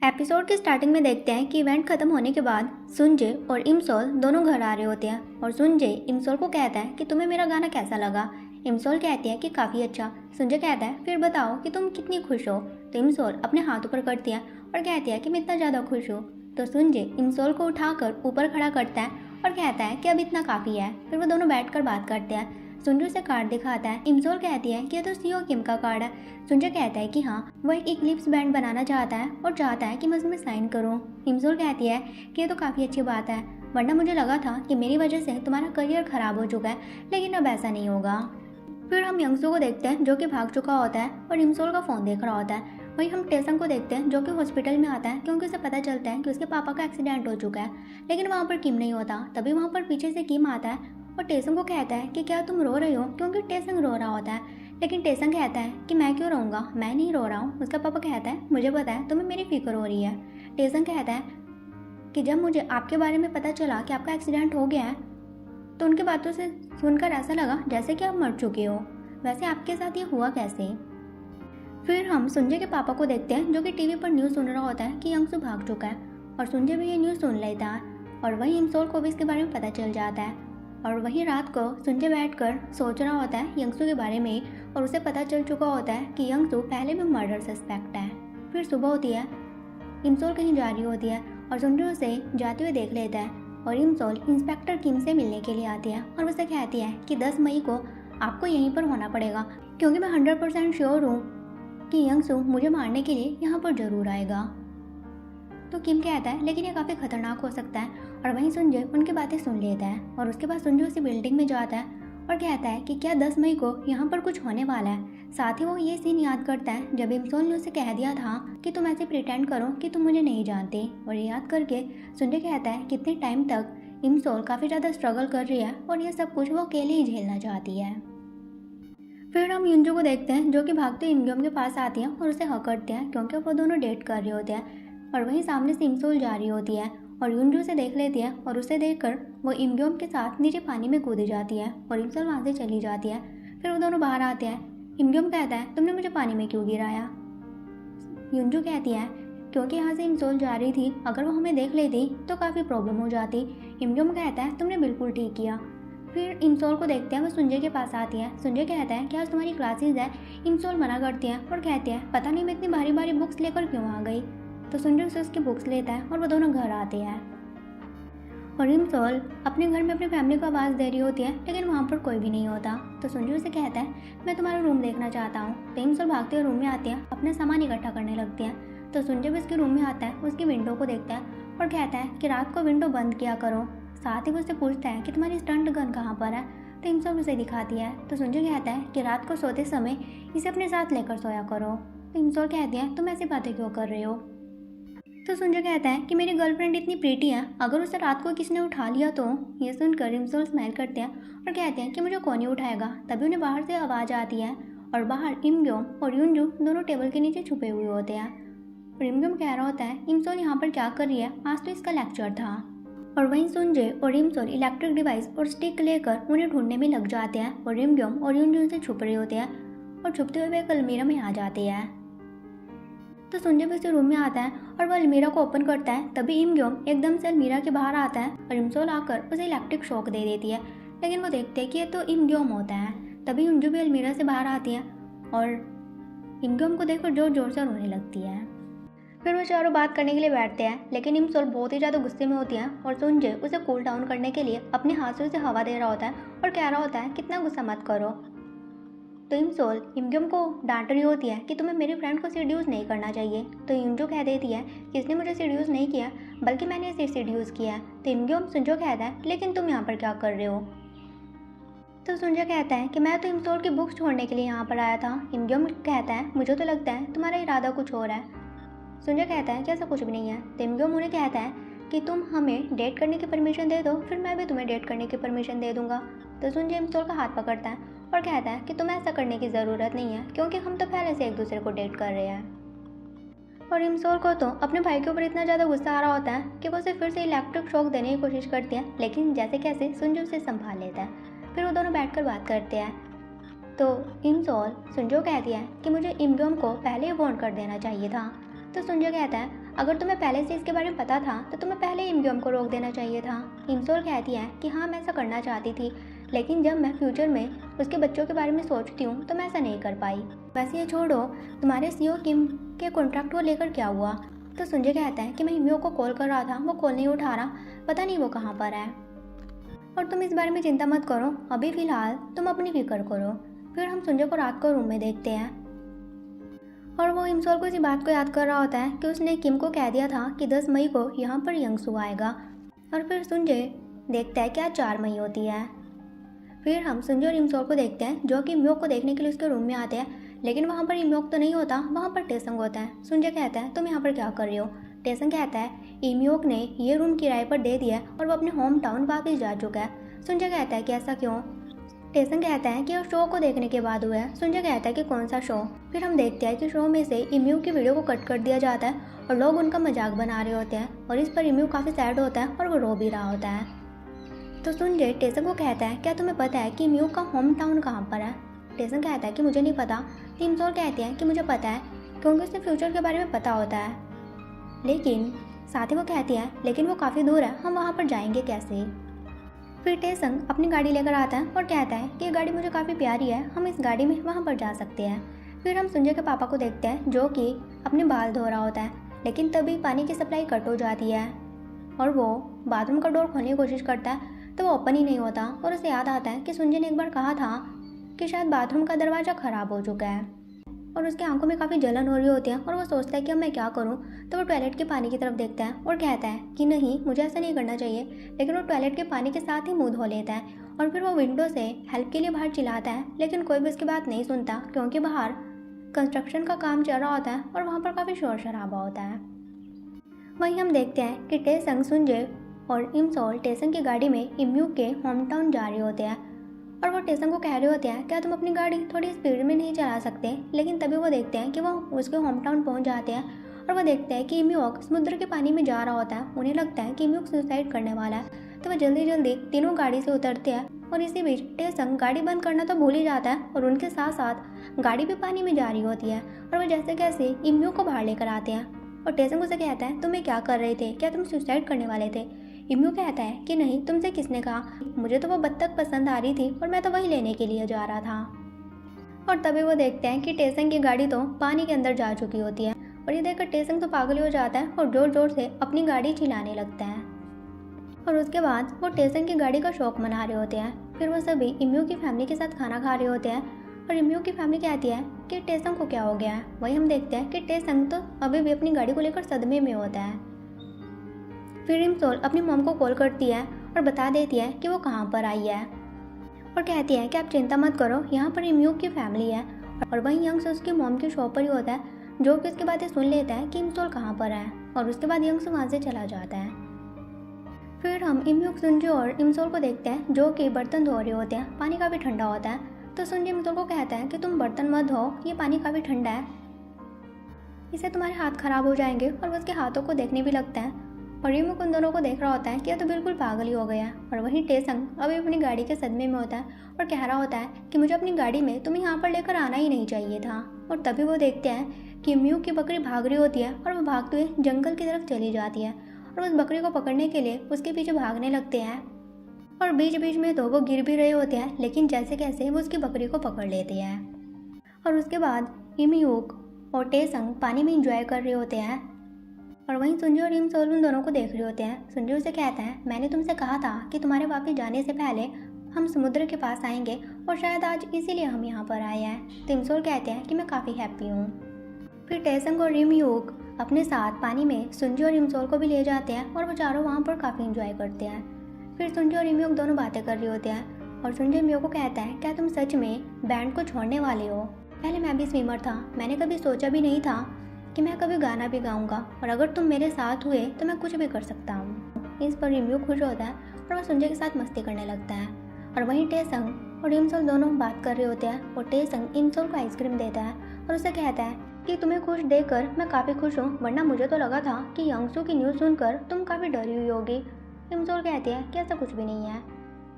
Episode के starting में देखते हैं कि इवेंट खत्म होने के बाद सुनजे और इमसोल दोनों घर आ रहे होते हैं और सुनजे इमसोल को कहता है कि तुम्हें मेरा गाना कैसा लगा। इमसोल कहती है कि काफ़ी अच्छा। सुनजे कहता है फिर बताओ कि तुम कितनी खुश हो। तो इमसोल अपने हाथ ऊपर करती है और कहती है कि मैं इतना ज़्यादा खुश हूँ। तो सुनजे इमसोल को उठाकर ऊपर खड़ा करता है और कहता है कि अब इतना काफ़ी है। फिर वो दोनों बैठकर बात करते हैं। सुंजू से कार्ड दिखाता है। इमसोल कहती है कि ये तो सीओ किम का कार्ड है। सुंजू कहता है कि हाँ, वो एक इक्लिप्स बैंड बनाना चाहता है और चाहता है कि मैं उसमें साइन करूँ। इमसोल कहती है कि ये तो काफ़ी अच्छी बात है, वरना मुझे लगा था कि मेरी वजह से तुम्हारा करियर ख़राब हो चुका है, लेकिन अब ऐसा नहीं होगा। फिर हम यंगसू को देखते हैं जो कि भाग चुका होता है और इमसोल का फ़ोन देख रहा होता है। वहीं हम टेसंग को देखते हैं जो कि हॉस्पिटल में आता है क्योंकि उसे पता चलता है कि उसके पापा का एक्सीडेंट हो चुका है, लेकिन वहाँ पर किम नहीं होता। तभी वहाँ पर पीछे से किम आता है और टेसंग को कहता है कि क्या तुम रो रही हो, क्योंकि टेसंग रो रहा होता है। लेकिन टेसंग कहता है कि मैं क्यों रोऊंगा, मैं नहीं रो रहा हूँ। उसका पापा कहता है मुझे पता है तुम्हें मेरी फिक्र हो रही है। टेसंग कहता है कि जब मुझे आपके बारे में पता चला कि आपका एक्सीडेंट हो गया है तो उनकी बातों से सुनकर ऐसा लगा जैसे कि आप मर चुके हो। वैसे आपके साथ ये हुआ कैसे। फिर हम सुंजे के पापा को देखते हैं जो कि टीवी पर न्यूज़ सुन रहा होता है कि यंगसू भाग चुका है और सुंजे भी ये न्यूज़ सुन लेता है और वहीं इमसोल को भी इसके बारे में पता चल जाता है। और वहीं रात को सुंजे बैठकर सोच रहा होता है यंगसू के बारे में और उसे पता चल चुका होता है कि यंगसू पहले भी मर्डर सस्पेक्ट है। फिर सुबह होती है, इमसोल कहीं जा रही होती है और सुंजे उसे जाते हुए देख लेता है और इमसोल इंस्पेक्टर किम से मिलने के लिए आती है और उसे कहती है कि 10 मई को आपको यहीं पर होना पड़ेगा, क्योंकि मैं 100% श्योर हूँ कि यंगसू मुझे मारने के लिए यहाँ पर ज़रूर आएगा। तो किम कहता है लेकिन ये काफ़ी खतरनाक हो सकता है और वहीं सुंजे उनकी बातें सुन लेता है और उसके बाद सुंजे उसी बिल्डिंग में जाता है और कहता है कि क्या 10 मई को यहाँ पर कुछ होने वाला है। साथ ही वो ये सीन याद करता है जब इमसोल ने उसे कह दिया था कि तुम ऐसे प्रिटेंड करो कि तुम मुझे नहीं जानते। और ये याद करके सुंजे कहता है कितने टाइम तक इमसोल काफ़ी ज़्यादा स्ट्रगल कर रही है और ये सब कुछ वो अकेले ही झेलना चाहती है। फिर हम युंजू को देखते हैं जो कि भागते इमग्योम के पास आती हैं और उसे हक करते हैं क्योंकि वो दोनों डेट कर रहे होते हैं। और वहीं सामने से इमसोल जा रही होती है और युंजू से देख लेती है और उसे देखकर वो इमग्योम के साथ नीचे पानी में कूदी जाती है और इमसोल वहाँ से चली जाती है। फिर वो दोनों बाहर आते हैं। इमग्योम कहता है तुमने मुझे पानी में क्यों गिराया। युंजू कहती है क्योंकि यहाँ से इमसोल जा रही थी, अगर वो हमें देख लेती तो काफ़ी प्रॉब्लम हो जाती। इमग्योम कहता है तुमने बिल्कुल ठीक किया। फिर इमसोल को देखते हैं, वो सुंजे के पास आती है। सुंजे कहता है कि आज तुम्हारी क्लासेस है। इमसोल मना करती है और कहती है पता नहीं मैं इतनी भारी भारी बुक्स लेकर क्यों आ गई। तो सुंजे से उसकी बुक्स लेता है और वो दोनों घर आते हैं और इमसोल अपने घर में अपनी फैमिली को आवाज़ दे रही होती है, लेकिन वहाँ पर कोई भी नहीं होता। तो सुंजे उसे कहता है मैं तुम्हारा रूम देखना चाहता हूँ। तो इमसोल भागते हुए रूम में आती है, अपना सामान इकट्ठा करने लगती है। तो सुंजे भी उसके रूम में आता है, उसकी विंडो को देखता है और कहता है कि रात को विंडो बंद किया करो। साथ ही वो उससे पूछता है कि तुम्हारी स्टंट गन कहाँ पर है। तो इमसोल उसे दिखाती है। तो सुंजे कहता है कि रात को सोते समय इसे अपने साथ लेकर सोया करो। तो इमसोल कहती है तुम ऐसी बातें क्यों कर रहे हो। तो सुंजे कहता है कि मेरी गर्लफ्रेंड इतनी प्रीटी है, अगर उसे रात को किसी ने उठा लिया तो। ये सुनकर इमसोल स्माइल करते हैं और कहते हैं कि मुझे कौन ही उठाएगा। तभी उन्हें बाहर से आवाज़ आती है और बाहर इमग्योम और युंजू दोनों टेबल के नीचे छुपे हुए होते हैं। और इमग्योम कह रहा होता है इमसोल यहाँ पर क्या कर रही है, आज तो इसका लेक्चर था। और वहीं सुंजे और इमसोल इलेक्ट्रिक डिवाइस और स्टिक लेकर उन्हें ढूंढने में लग जाते हैं और इमग्योम और युंजू से छुप रहे होते हैं और छुपते हुए वे एक अलमीरा में आ जाते हैं। तो सुंजे भी उसे रूम में आता है और वह अलमीरा को ओपन करता है। तभी इमग्योम एकदम से अलमीरा के बाहर आता है और इमसोल आकर उसे इलेक्ट्रिक शॉक दे देती है, लेकिन वो देखते हैं कि ये तो इमग्योम होता है। तभी युंजू भी अलमीरा से बाहर आती है और इमग्योम को देखकर जोर जोर से रोने लगती है। फिर वो चारों बात करने के लिए बैठते हैं, लेकिन इमसोल बहुत ही ज़्यादा गुस्से में होती है और सुंजे उसे कूल डाउन करने के लिए अपने हाथ से उसे हवा दे रहा होता है और कह रहा होता है कितना गुस्सा मत करो। तो इमसोल इमग्योम को डांट रही होती है कि तुम्हें मेरी फ्रेंड को सीड्यूस नहीं करना चाहिए। तो युंजू कह देती है कि इसने मुझे सीड्यूस नहीं किया, बल्कि मैंने इसे सीड्यूस किया है। तो इमग्योम सुंजो कहता है लेकिन तुम यहाँ पर क्या कर रहे हो। तो सुंजा कहता है कि मैं तो इमसोल की बुक्स छोड़ने के लिए यहाँ पर आया था। इमग्योम कहता है मुझे तो लगता है तुम्हारा इरादा कुछ और है। सुंजा कहता है कि ऐसा कुछ भी नहीं है। तो इमग्योम उन्हें कहता है कि तुम हमें डेट करने की परमिशन दे दो, फिर मैं भी तुम्हें डेट करने की परमिशन दे दूंगा। तो सुंजा इमसोल का हाथ पकड़ता है और कहता है कि तुम्हें ऐसा करने की ज़रूरत नहीं है, क्योंकि हम तो पहले से एक दूसरे को डेट कर रहे हैं। और इमसोल को तो अपने भाई के ऊपर इतना ज़्यादा गुस्सा आ रहा होता है कि वो उसे फिर से इलेक्ट्रिक शॉक देने की कोशिश करती है, लेकिन जैसे कैसे सुंजू उसे संभाल लेता है। फिर वो दोनों बैठकर बात करते हैं। तो इमसोल सुंजो कहती है कि मुझे इमग्योम को पहले ही वार्न कर देना चाहिए था। तो सुंजो कहता है अगर तुम्हें पहले से इसके बारे में पता था तो तुम्हें पहले इमग्योम को रोक देना चाहिए था। इमसोल कहती है कि हाँ, मैं ऐसा करना चाहती थी, लेकिन जब मैं फ्यूचर में उसके बच्चों के बारे में सोचती हूँ तो मैं ऐसा नहीं कर पाई। वैसे ये छोड़ो, तुम्हारे सीईओ किम के कॉन्ट्रैक्ट को लेकर क्या हुआ? तो संजय कहता है कि मैं इमियो को कॉल कर रहा था, वो कॉल नहीं उठा रहा, पता नहीं वो कहाँ पर है, और तुम इस बारे में चिंता मत करो, अभी फ़िलहाल तुम अपनी फिक्र करो। फिर हम संजय को रात को रूम में देखते हैं और वो इमसोल को इसी बात को याद कर रहा होता है कि उसने किम को कह दिया था कि 10 मई को यहाँ पर यंगसू आएगा। और फिर संजय देखता है कि आज 4 मई होती है। फिर हम संजय और इमसोल को देखते हैं जो कि इमयोक को देखने के लिए उसके रूम में आते हैं, लेकिन वहाँ पर इमयोक तो नहीं होता, वहाँ पर टेसंग होता है। संजय कहता है तुम यहाँ पर क्या कर रही हो? टेसंग कहता है इमयोक ने ये रूम किराए पर दे दिया और वो अपने होम टाउन वापस जा चुका है। संजय कहता है कि ऐसा क्यों? टेसन कहता है कि वो शो को देखने के बाद हुआ है। संजय कहता है कि कौन सा शो? फिर हम देखते हैं कि शो में से इमयू की वीडियो को कट कर दिया जाता है और लोग उनका मजाक बना रहे होते हैं और इस पर इमयू काफ़ी सैड होता है और वो रो भी रहा होता है। तो संजय टेसन को कहता है क्या तुम्हें पता है कि इमयू का होम टाउन कहाँ पर है? टेसन कहता है कि मुझे नहीं पता। इमसोल कहते हैं कि मुझे पता है क्योंकि उसे फ्यूचर के बारे में पता होता है, लेकिन साथ ही वो कहती है लेकिन वो काफ़ी दूर है, हम वहाँ पर जाएंगे कैसे? फिर टेसंग अपनी गाड़ी लेकर आता है और कहता है कि ये गाड़ी मुझे काफ़ी प्यारी है, हम इस गाड़ी में वहाँ पर जा सकते हैं। फिर हम संजय के पापा को देखते हैं जो कि अपने बाल धो रहा होता है, लेकिन तभी पानी की सप्लाई कट हो जाती है और वो बाथरूम का डोर खोलने की कोशिश करता है तो वो ओपन ही नहीं होता और उसे याद आता है कि संजय ने एक बार कहा था कि शायद बाथरूम का दरवाज़ा ख़राब हो चुका है और उसकी आंखों में काफ़ी जलन हो रही होती है और वो सोचता है कि अब मैं क्या करूं। तो वो टॉयलेट के पानी की तरफ देखता है और कहता है कि नहीं, मुझे ऐसा नहीं करना चाहिए, लेकिन वो टॉयलेट के पानी के साथ ही मुंह धो लेता है और फिर वो विंडो से हेल्प के लिए बाहर चिल्लाता है, लेकिन कोई भी उसकी बात नहीं सुनता क्योंकि बाहर कंस्ट्रक्शन का काम चल रहा होता है और वहाँ पर काफ़ी शोर शराबा होता है। वहीं हम देखते हैं कि टेसंग, संजय और इमसोल टेसंग की गाड़ी में इमयू के होम टाउन जा रहे होते हैं और वो टेसंग को कह रहे होते हैं क्या तुम अपनी गाड़ी थोड़ी स्पीड में नहीं चला सकते? लेकिन तभी वो देखते हैं कि वो उसके होम टाउन पहुँच जाते हैं और वो देखते हैं कि इमयूक समुद्र के पानी में जा रहा होता है। उन्हें लगता है कि इमयूक सुसाइड करने वाला है, तो वो जल्दी जल्दी तीनों गाड़ी से उतरते हैं और इसी बीच टेसंग गाड़ी बंद करना तो भूल ही जाता है और उनके साथ साथ गाड़ी भी पानी में जा रही होती है और वो जैसे कैसे इमयूक को बाहर लेकर आते हैं और टेसंग उसे कहता है तुम ये क्या कर रहे थे, क्या तुम सुसाइड करने वाले थे? इमयू कहता है कि नहीं, तुमसे किसने कहा, मुझे तो वो बत्तख पसंद आ रही थी और मैं तो वही लेने के लिए जा रहा था। और तभी वो देखते हैं कि टेसंग की गाड़ी तो पानी के अंदर जा चुकी होती है और ये देखकर टेसंग तो पागल हो जाता है और जोर जोर से अपनी गाड़ी चिल्लाने लगता है और उसके बाद वो टेसंग की गाड़ी का शौक मना रहे होते हैं। फिर वो सभी इमयू की फैमिली के साथ खाना खा रहे होते हैं और इमयू की फैमिली कहती है कि टेसंग को क्या हो गया है। वही हम देखते हैं कि टेसंग तो अभी भी अपनी गाड़ी को लेकर सदमे में होता है। फिर इमसोल अपनी मॉम को कॉल करती है और बता देती है कि वो कहाँ पर आई है और कहती है कि आप चिंता मत करो, यहाँ पर इमयू की फैमिली है। और वहीं यंग्स उसकी मॉम की शॉप पर ही होता है जो कि उसकी बातें सुन लेता है कि इमसोल कहाँ पर है और उसके बाद यंग्स वहाँ से चला जाता है। फिर हम इमयूक, संजय और इमसोल को देखते हैं जो कि बर्तन धो रहे होते हैं। पानी काफ़ी ठंडा होता है तो संजय इमसोल को कहता है कि तुम बर्तन मत धो, ये पानी काफ़ी ठंडा है, इससे तुम्हारे हाथ खराब हो जाएंगे। और वो उसके हाथों को देखने भी लगता है और इमयूक उन दोनों को देख रहा होता है कि यह तो बिल्कुल पागल ही हो गया। और वहीं टेसंग अभी अपनी गाड़ी के सदमे में होता है और कह रहा होता है कि मुझे अपनी गाड़ी में तुम्हें यहाँ पर लेकर आना ही नहीं चाहिए था। और तभी वो देखते हैं कि इमयूक की बकरी भाग रही होती है और वो भागते हुए जंगल की तरफ चली जाती है और उस बकरी को पकड़ने के लिए उसके पीछे भागने लगते हैं और बीच बीच में तो वो गिर भी रहे होते हैं, लेकिन जैसे कैसे वो उसकी बकरी को पकड़ लेते हैं। और उसके बाद इमयूक और टेसंग पानी में इंजॉय कर रहे होते हैं और वहीं संजय और इमसोल उन दोनों को देख रहे होते हैं। संजय उसे कहता है मैंने तुमसे कहा था कि तुम्हारे वापस जाने से पहले हम समुद्र के पास आएंगे और शायद आज इसीलिए हम यहाँ पर आए हैं। तो इमसोल कहते हैं कि मैं काफ़ी हैप्पी हूँ। फिर टेसंग और इमयूक अपने साथ पानी में संजय और इमसोल को भी ले जाते हैं और वो चारों वहाँ पर काफ़ी इंजॉय करते हैं। फिर संजय और इमयूक दोनों बातें कर रहे होते हैं और संजय इमयूक को कहता है क्या तुम सच में बैंड को छोड़ने वाले हो? पहले मैं भी स्विमर था, मैंने कभी सोचा भी नहीं था कि मैं कभी गाना भी गाऊंगा और अगर तुम मेरे साथ हुए तो मैं कुछ भी कर सकता हूँ। इस पर इमयूक खुश होता है और वह संजय के साथ मस्ती करने लगता है। और वहीं टेसंग और इमसोल दोनों बात कर रहे होते हैं और टेसंग इमसोल को आइसक्रीम देता है और उसे कहता है कि तुम्हें खुश देखकर मैं काफ़ी खुश हूँ, वरना मुझे तो लगा था कि यंगसू की न्यूज़ सुनकर तुम काफ़ी डरी हुई होगी। इमसोल कहती है कि ऐसा कुछ भी नहीं है,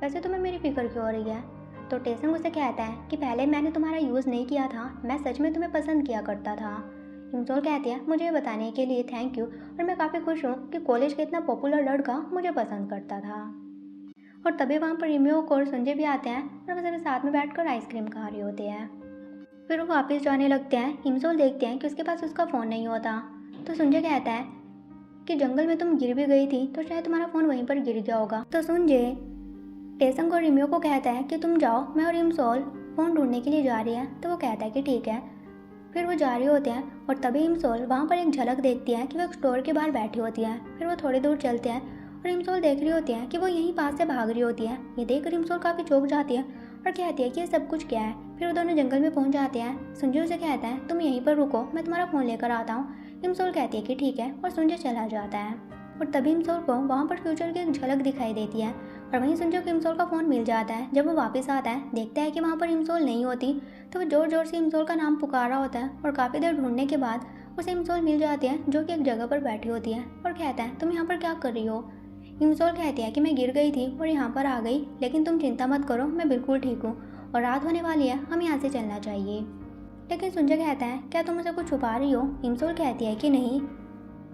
वैसे तुम्हें मेरी फिक्र क्यों हो रही है? तो टेसंग उसे कहता है कि पहले मैंने तुम्हारा यूज़ नहीं किया था, मैं सच में तुम्हें पसंद किया करता था। इमसोल कहती है मुझे ये बताने के लिए थैंक यू, और मैं काफ़ी खुश हूँ कि कॉलेज का इतना पॉपुलर लड़का मुझे पसंद करता था। और तभी वहाँ पर इम्यूक और संजय भी आते हैं और वो सभी साथ में बैठकर आइसक्रीम खा रहे होते हैं। फिर वो वापस जाने लगते हैं। इमसोल देखते हैं कि उसके पास उसका फ़ोन नहीं होता, तो संजय कहता है कि जंगल में तुम गिर भी गई थी तो शायद तुम्हारा फ़ोन वहीं पर गिर गया होगा। तो संजय टेसंग और इम्यू को कहता है कि तुम जाओ, मैं और इमसोल फ़ोन ढूंढने के लिए जा रही है। तो वो कहता है कि ठीक है। फिर वो जा रहे होते हैं और तभी इमसोल वहाँ पर एक झलक देखती है कि वो एक स्टोर के बाहर बैठी होती है। फिर वो थोड़ी दूर चलते हैं और इमसोल देख रही होती है कि वो यहीं पास से भाग रही होती है। ये देखकर इमसोल काफ़ी चौंक जाती है और कहती है कि ये सब कुछ क्या है। फिर वो दोनों जंगल में पहुंच जाते हैं। संजय उसे कहता है तुम यहीं पर रुको, मैं तुम्हारा फ़ोन लेकर आता हूँ। इमसोल कहती है कि ठीक है और संजय चला जाता है। और तभी इमसोल को वहाँ पर फ्यूचर की एक झलक दिखाई देती है और वहीं संजय को इमसोल का फ़ोन मिल जाता है। जब वो वापस आता है देखता है कि वहाँ पर इमसोल नहीं होती, तो वो ज़ोर ज़ोर से इमसोल का नाम पुकार रहा होता है और काफ़ी देर ढूंढने के बाद उसे इमसोल मिल जाती है जो कि एक जगह पर बैठी होती है और कहता है तुम यहाँ पर क्या कर रही हो। इमसोल कहती है कि मैं गिर गई थी और यहाँ पर आ गई, लेकिन तुम चिंता मत करो, मैं बिल्कुल ठीक हूँ और रात होने वाली है, हम यहाँ से चलना चाहिए। लेकिन संजय कहता है क्या तुम मुझे कुछ छुपा रही हो। इमसोल कहती है कि नहीं।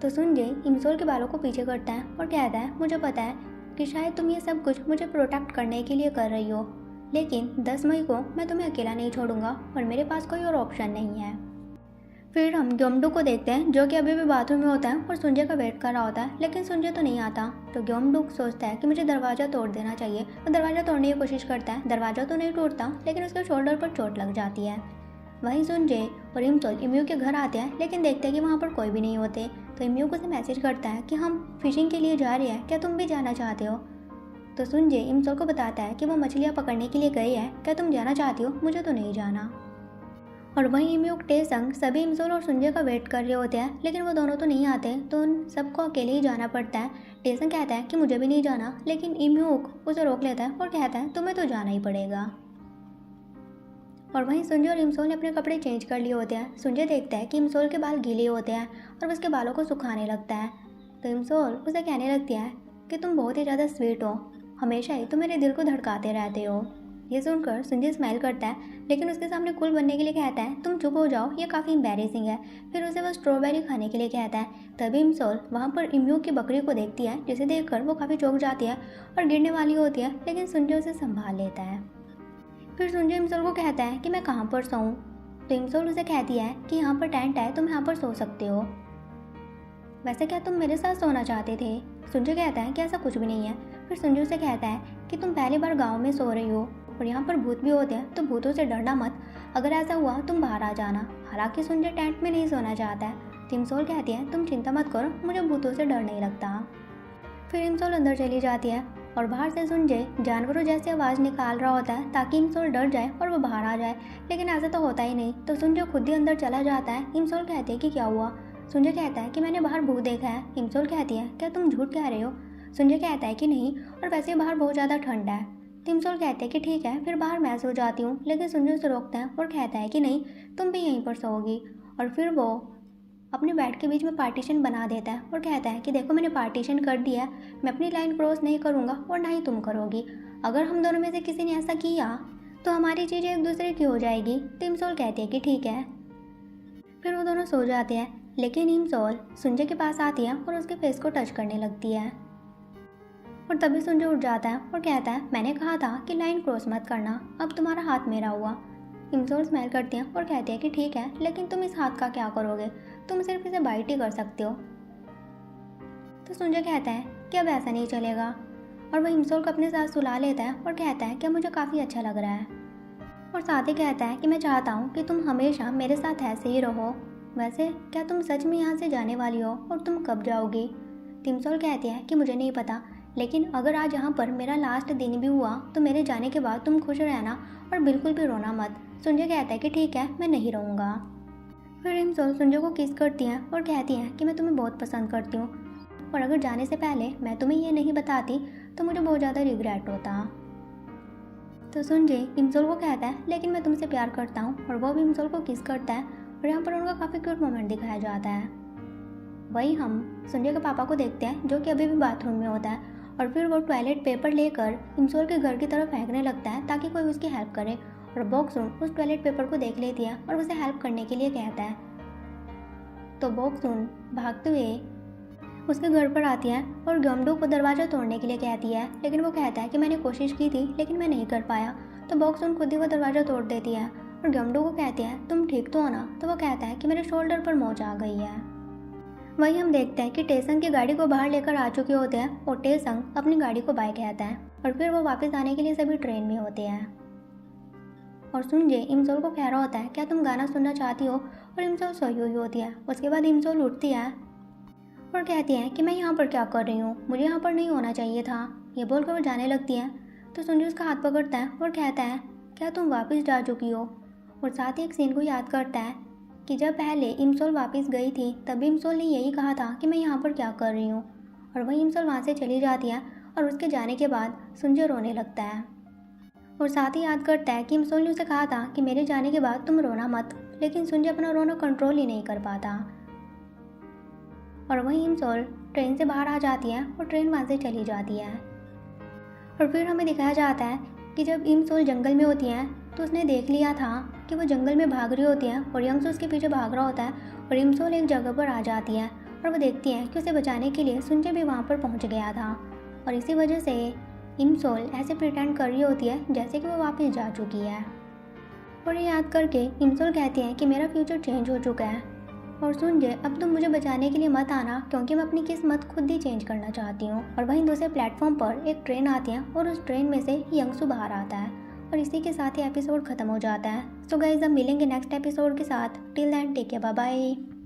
तो संजय इमसोल के बालों को पीछे करता है और कहता है मुझे पता है कि शायद तुम ये सब कुछ मुझे प्रोटेक्ट करने के लिए कर रही हो, लेकिन 10 मई को मैं तुम्हें अकेला नहीं छोड़ूंगा और मेरे पास कोई और ऑप्शन नहीं है। फिर हम ग्योमडू को देखते हैं जो कि अभी भी बाथरूम में होता है और संजय का वेट कर रहा होता है, लेकिन संजय तो नहीं आता। तो ग्योमडू सोचता है कि मुझे दरवाज़ा तोड़ देना चाहिए और दरवाज़ा तोड़ने की कोशिश करता है। दरवाज़ा तो नहीं टूटता, लेकिन उसके शोल्डर पर चोट लग जाती है। वहीं संजय और इमसोल इम्यू के घर आते हैं, लेकिन देखते हैं कि वहाँ पर कोई भी नहीं होते। तो इम्यू को उसे मैसेज करता है कि हम फिशिंग के लिए जा रहे हैं, क्या तुम भी जाना चाहते हो। तो संजय इमसोल को बताता है कि वो मछलियाँ पकड़ने के लिए गए हैं, क्या तुम जाना चाहती हो, मुझे तो नहीं जाना। और वहीं इम्यूक टेसंग सभी इमसोल और संजय का वेट कर रहे होते हैं, लेकिन वो दोनों तो नहीं आते, तो उन सबको अकेले ही जाना पड़ता है। टेसंग कहता है कि मुझे भी नहीं जाना, लेकिन इम्यूक उसे रोक लेता है और कहता है तुम्हें तो जाना ही पड़ेगा। और वहीं संजय और इमसोल ने अपने कपड़े चेंज कर लिए होते हैं। संजय देखता है कि इमसोल के बाल गीले होते हैं और उसके बालों को सुखाने लगता है। तो इमसोल उसे कहने लगती है कि तुम बहुत ही ज़्यादा स्वीट हो, हमेशा ही तुम मेरे दिल को धड़काते रहते हो। ये सुनकर संजय स्माइल करता है, लेकिन उसके सामने कूल बनने के लिए कहता है तुम चुप हो जाओ, ये काफ़ी एम्बैरेसिंग है। फिर उसे वो स्ट्रॉबेरी खाने के लिए कहता है। तभी इमसोल वहाँ पर इम्यू की बकरी को देखती है, जिसे देखकर वो काफ़ी चौंक जाती है और गिरने वाली होती है, लेकिन संजय उसे संभाल लेता है। फिर संजय इमसोल को कहता है कि मैं कहाँ पर सोऊं। तो इमसोल उसे कहती है कि यहाँ पर टेंट है, तुम यहाँ पर सो सकते हो। वैसे क्या तुम मेरे साथ सोना चाहते थे। संजय कहता है कि ऐसा कुछ भी नहीं है। फिर संजय उसे कहता है कि तुम पहली बार गाँव में सो रही हो और यहाँ पर भूत भी होते हैं, तो भूतों से डरना मत, अगर ऐसा हुआ तुम बाहर आ जाना। हालांकि संजय टेंट में नहीं सोना चाहता है। तो इमसोल कहती है तुम चिंता मत करो, मुझे भूतों से डर नहीं लगता। फिर इमसोल अंदर चली जाती है और बाहर से संजय जानवरों जैसी आवाज़ निकाल रहा होता है ताकि इमसोल डर जाए और वो बाहर आ जाए, लेकिन ऐसा तो होता ही नहीं। तो संजय खुद ही अंदर चला जाता है। इमसोल कहती है कि क्या हुआ। संजय कहता है कि मैंने बाहर भूत देखा है। इमसोल कहती है क्या तुम झूठ कह रहे हो। संजय कहता है कि नहीं, और वैसे बाहर बहुत ज़्यादा ठंड है। तो इमसोल कहते हैं कि ठीक है, फिर बाहर मैं सो जाती हूँ, लेकिन संजय उसे रोकता है और कहता है कि नहीं, तुम भी यहीं पर सोओगी। और फिर वो अपने बेड के बीच में पार्टीशन बना देता है और कहता है कि देखो मैंने पार्टीशन कर दिया है, मैं अपनी लाइन क्रॉस नहीं करूँगा और ना ही तुम करोगी। अगर हम दोनों में से किसी ने ऐसा किया तो हमारी चीज़ें एक दूसरे की हो जाएगी। तो इमसोल कहती है कि ठीक है। फिर वो दोनों सो जाते हैं, लेकिन इमसोल संजय के पास आती है और उसके फेस को टच करने लगती है। और तभी संजय उठ जाता है और कहता है मैंने कहा था कि लाइन क्रॉस मत करना, अब तुम्हारा हाथ मेरा हुआ। इमसोल स्माइल करती है और कहती है कि ठीक है, लेकिन तुम इस हाथ का क्या करोगे, तुम सिर्फ इसे बाइट ही कर सकते हो। तो संजय कहता है कि अब ऐसा नहीं चलेगा, और वह इमसोल को अपने साथ सुला लेता है और कहता है कि मुझे काफ़ी अच्छा लग रहा है, और साथ ही कहता है कि मैं चाहता हूँ कि तुम हमेशा मेरे साथ ऐसे ही रहो। वैसे क्या तुम सच में यहाँ से जाने वाली हो और तुम कब जाओगी। इमसोल कहती है कि मुझे नहीं पता, लेकिन अगर आज यहाँ पर मेरा लास्ट दिन भी हुआ तो मेरे जाने के बाद तुम खुश रहना और बिल्कुल भी रोना मत। संजय कहता है कि ठीक है, मैं नहीं रहूँगा। फिर इमसोल संजय को किस करती हैं और कहती हैं कि मैं तुम्हें बहुत पसंद करती हूँ, और अगर जाने से पहले मैं तुम्हें ये नहीं बताती तो मुझे बहुत ज़्यादा रिग्रेट होता। तो संजय इमसोल को कहता है लेकिन मैं तुमसे प्यार करता हूँ, और वो भी इमसोल को किस करता है और यहाँ पर उनका काफ़ी क्यूट मोमेंट दिखाया जाता है। वहीं हम संजय के पापा को देखते हैं जो कि अभी भी बाथरूम में होता है, और फिर वो टॉयलेट पेपर लेकर इमसोल के घर की तरफ फेंकने लगता है ताकि कोई उसकी हेल्प करे, और बॉक्सून उस टॉयलेट पेपर को देख लेती है और उसे हेल्प करने के लिए कहता है। तो बोक्सुन भागते हुए उसके घर पर आती है और ग्योमडू को दरवाज़ा तोड़ने के लिए कहती है, लेकिन वो कहता है कि मैंने कोशिश की थी लेकिन मैं नहीं कर पाया। तो बोक्सुन खुद ही वो दरवाज़ा तोड़ देती है और ग्योमडू को कहती है तुम ठीक तो हो ना। तो वो कहता है कि मेरे शोल्डर पर मोच आ गई है। वहीं हम देखते हैं कि टेसंग की गाड़ी को बाहर लेकर आ चुके होते हैं और टेसंग अपनी गाड़ी को बाय कहता है और फिर वो वापस आने के लिए सभी ट्रेन में होते हैं। और सुनजे इमसोल को कह रहा होता है क्या तुम गाना सुनना चाहती हो, और इमसोल सोई हुई होती है। उसके बाद इमसोल उठती है और कहती है कि मैं यहाँ पर क्या कर रही हूँ, मुझे यहाँ पर नहीं होना चाहिए था। ये बोलकर वो जाने लगती है तो सुनजे उसका हाथ पकड़ता है और कहता है क्या तुम वापस जा चुकी हो। और साथ ही एक सीन को याद करता है कि जब पहले इमसोल वापस गई थी तब इमसोल ने यही कहा था कि मैं यहाँ पर क्या कर रही हूँ। और वही इमसोल वहाँ से चली जाती है और उसके जाने के बाद सुनजे रोने लगता है और साथ ही याद करता है कि इमसोल ने उसे कहा था कि मेरे जाने के बाद तुम रोना मत, लेकिन सुनजे अपना रोना कंट्रोल ही नहीं कर पाता। और वहीं इमसोल ट्रेन से बाहर आ जाती है और ट्रेन वहाँ से चली जाती है। और फिर हमें दिखाया जाता है कि जब इमसोल जंगल में होती है तो उसने देख लिया था कि वो जंगल में भाग रही होती है और यंगसो उसके पीछे भाग रहा होता है। और इमसोल एक जगह पर आ जाती है और वो देखती है कि उसे बचाने के लिए सुनजे भी वहाँ पर पहुँच गया था। और इसी वजह से इमसोल ऐसे प्रिटेंड कर रही होती है जैसे कि वो वापस जा चुकी है। और ये याद करके इमसोल कहती है कि मेरा फ्यूचर चेंज हो चुका है और सुनजे अब तुम मुझे बचाने के लिए मत आना, क्योंकि मैं अपनी किस्मत खुद ही चेंज करना चाहती हूँ। और वहीं दूसरे प्लेटफॉर्म पर एक ट्रेन आती है और उस ट्रेन में से यंगसू बाहर आता है और इसी के साथ ही एपिसोड खत्म हो जाता है। सो गाइस अब मिलेंगे नेक्स्ट एपिसोड के साथ। Till then take care, bye bye.